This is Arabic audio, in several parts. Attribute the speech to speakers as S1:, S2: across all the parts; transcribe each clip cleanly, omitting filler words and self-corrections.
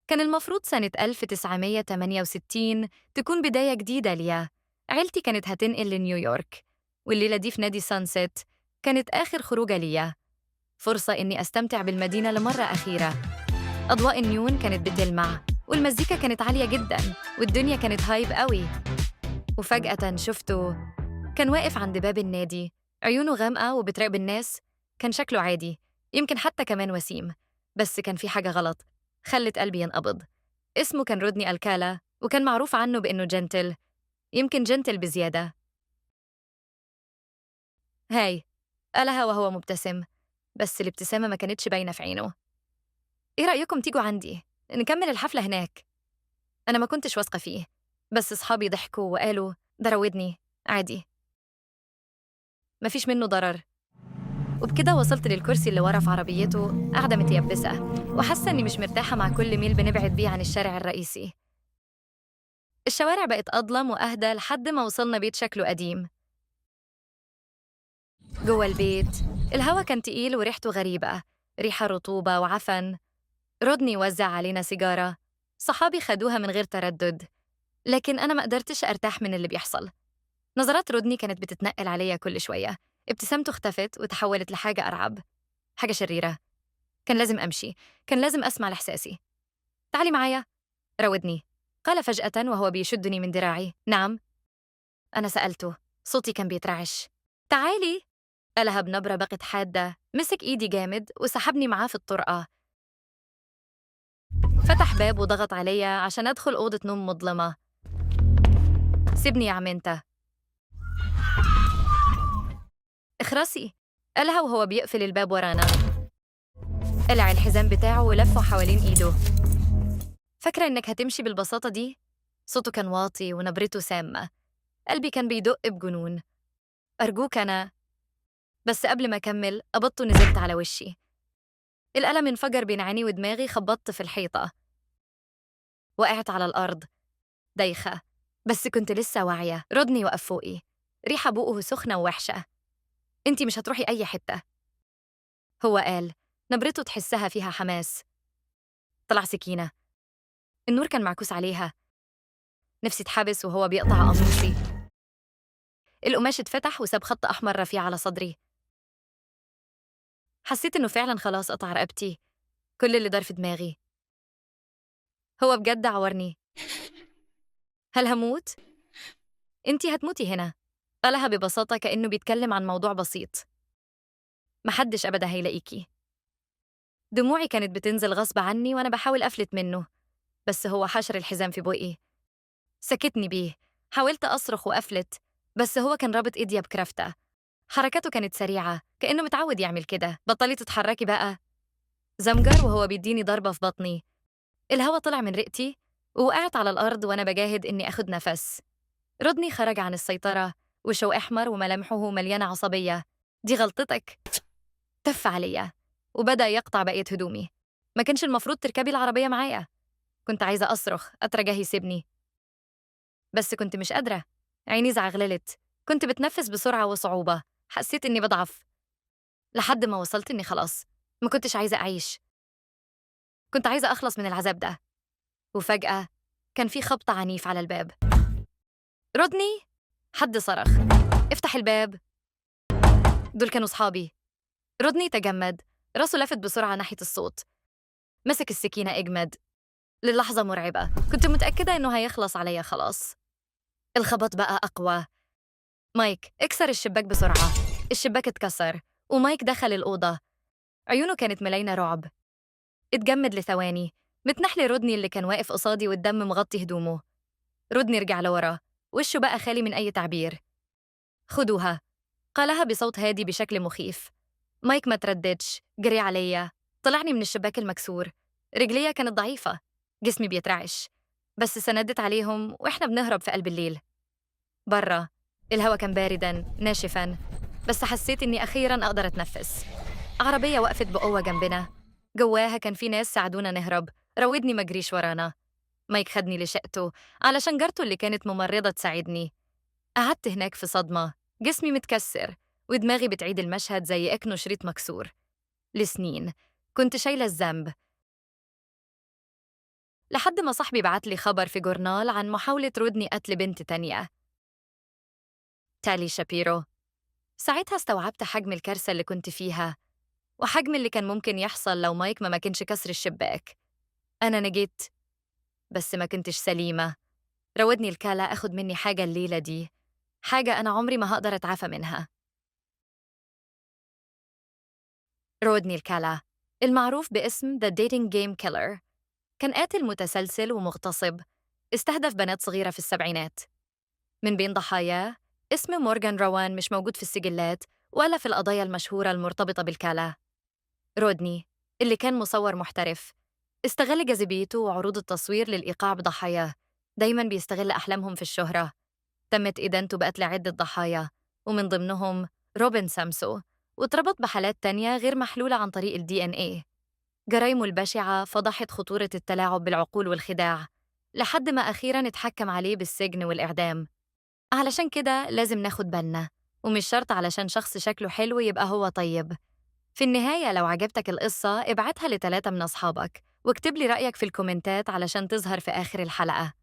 S1: كان المفروض سنة 1968 تكون بداية جديدة ليا. عيلتي كانت هتنقل لنيويورك، والليلة دي في نادي سانسيت كانت آخر خروجة ليا، فرصة إني أستمتع بالمدينة لمرة أخيرة. أضواء النيون كانت بتلمع، والمزيكا كانت عالية جداً، والدنيا كانت هايب قوي. وفجأة شفته، كان واقف عند باب النادي، عيونه غامقة وبتراقب الناس. كان شكله عادي، يمكن حتى كمان وسيم، بس كان في حاجة غلط خلت قلبي ينقبض. اسمه كان رودني الكالا، وكان معروف عنه بإنه جنتل، يمكن جنتل بزيادة. هاي، قالها وهو مبتسم، بس الابتسامة ما كانتش باينة في عينه. إيه رأيكم تيجوا عندي؟ نكمل الحفلة هناك. أنا ما كنتش واثقة فيه، بس أصحابي ضحكوا وقالوا ده راودني، عادي، مفيش منه ضرر. وبكده وصلت للكرسي اللي ورا في عربيته، قاعدة متيبسة وحاسة إني مش مرتاحة مع كل ميل بنبعد بيه عن الشارع الرئيسي. الشوارع بقت أظلم وأهدى لحد ما وصلنا بيت شكله قديم. جوه البيت الهوا كان تقيل وريحته غريبة، ريحة رطوبة وعفن. رودني وزع علينا سيجارة، صحابي خدوها من غير تردد، لكن أنا ما قدرتش أرتاح من اللي بيحصل. نظرات رودني كانت بتتنقل عليا كل شوية، ابتسامته اختفت وتحولت لحاجة أرعب، حاجة شريرة. كان لازم أمشي، كان لازم أسمع لإحساسي. تعالي معايا، راودني، قال فجأة وهو بيشدني من دراعي. نعم، أنا سألته، صوتي كان بيترعش. تعالي، قالها بنبرة بقت حادة، مسك إيدي جامد وسحبني معاه في الطرقة. فتح باب وضغط عليا عشان أدخل أوضة نوم مظلمة. سيبني يا عم انت، اخرسي، قالها وهو بيقفل الباب ورانا. قلع الحزام بتاعه ولفه حوالين إيده. فاكرة إنك هتمشي بالبساطة دي؟ صوته كان واطي ونبرته سامة، قلبي كان بيدق بجنون. أرجوك أنا. بس قبل ما أكمل قبضت ونزلت على وشي. الألم انفجر بين عيني ودماغي، خبطت في الحيطة، وقعت على الأرض دايخة، بس كنت لسه واعية. رودني وقف فوقي، ريحة بوقه سخنة ووحشة. انتي مش هتروحي أي حتة، هو قال، نبرته تحسها فيها حماس. طلع سكينة، النور كان معكوس عليها. نفسي اتحبس وهو بيقطع قميصي. القماش اتفتح وساب خط أحمر رفيع على صدري. حسيت إنه فعلا خلاص قطع رقبتي. كل اللي دار في دماغي، هو بجد عورني؟ هل هموت؟ انتي هتموتي هنا، قالها ببساطة كأنه بيتكلم عن موضوع بسيط. محدش أبدا هيلاقيكي. دموعي كانت بتنزل غصب عني وأنا بحاول أفلت منه، بس هو حشر الحزام في بقي، سكتني بيه. حاولت أصرخ وأفلت، بس هو كان رابط إيديا بكرافته. حركاته كانت سريعة كأنه متعود يعمل كده. بطلي تتحركي بقى، زمجر وهو بيديني ضربة في بطني. الهوا طلع من رئتي ووقعت على الأرض وأنا بجاهد إني أخد نفس. رودني خرج عن السيطرة، وشه أحمر وملامحه مليانة عصبية. دي غلطتك، تف عليا وبدأ يقطع بقية هدومي. ما كانش المفروض تركبي العربية معايا. كنت عايزة أصرخ أترجاه يسيبني، بس كنت مش قادرة. عيني زعغللت، كنت بتنفس بسرعة وصعوبة، حسيت إني بضعف لحد ما وصلت إني خلاص ما كنتش عايزة أعيش. كنت عايزة أخلص من العذاب ده. وفجأة كان في خبط عنيف على الباب. رودني، حد صرخ، افتح الباب. دول كانوا صحابي. رودني تجمد، راسه لفت بسرعة ناحية الصوت، مسك السكينة إجمد. للحظة مرعبة كنت متأكدة إنه هيخلص عليا خلاص. الخبط بقى أقوى. مايك، اكسر الشباك بسرعة. الشباك اتكسر ومايك دخل الأوضة، عيونه كانت مليانة رعب. اتجمد لثواني، متنحلي رودني اللي كان واقف قصادي والدم مغطي هدومه. رودني رجع لورا، وشه بقى خالي من أي تعبير. خدوها، قالها بصوت هادي بشكل مخيف. مايك ما ترددش، جري عليا، طلعني من الشباك المكسور. رجليا كانت ضعيفة، جسمي بيترعش، بس سندت عليهم وإحنا بنهرب في قلب الليل. برا الهوا كان باردا ناشفا، بس حسيت إني أخيرا أقدر أتنفس. عربية وقفت بقوة جنبنا، جواها كان في ناس ساعدونا نهرب. راودني ما جريش ورانا. مايك خدني لشقته علشان جارته اللي كانت ممرضة تساعدني. قعدت هناك في صدمة، جسمي متكسر ودماغي بتعيد المشهد زي أكنه شريط مكسور. لسنين كنت شايلة الذنب، لحد ما صاحبي بعت لي خبر في جورنال عن محاولة رودني قتل بنت تانية، تالي شابيرو. ساعتها استوعبت حجم الكارثة اللي كنت فيها، وحجم اللي كان ممكن يحصل لو مايك ما كانش كسر الشباك. أنا نجيت، بس ما كنتش سليمة. راودني الكالا أخد مني حاجة الليلة دي، حاجة أنا عمري ما هقدر أتعافى منها. رودني الكالا، المعروف باسم The Dating Game Killer، كان قاتل متسلسل ومغتصب، استهدف بنات صغيرة في السبعينات. من بين ضحاياه اسم مورغان روان مش موجود في السجلات ولا في القضايا المشهورة المرتبطة بالكالا. رودني، اللي كان مصور محترف، استغل جاذبيته وعروض التصوير للإيقاع بضحاياه. دايماً بيستغل أحلامهم في الشهرة. تمت إدانته بقتل عدة ضحايا، ومن ضمنهم روبن سامسو، واتربط بحالات تانية غير محلولة عن طريق ال DNA. جرايمه البشعة فضحت خطورة التلاعب بالعقول والخداع، لحد ما أخيراً اتحكم عليه بالسجن والإعدام. علشان كده لازم ناخد بالنا، ومش شرط علشان شخص شكله حلو يبقى هو طيب. في النهاية لو عجبتك القصة ابعتها ل3 من أصحابك، واكتب لي رأيك في الكومنتات علشان تظهر في آخر الحلقة.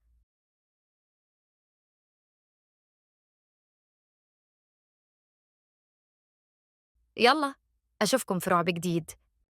S1: يلا، أشوفكم في رعب جديد.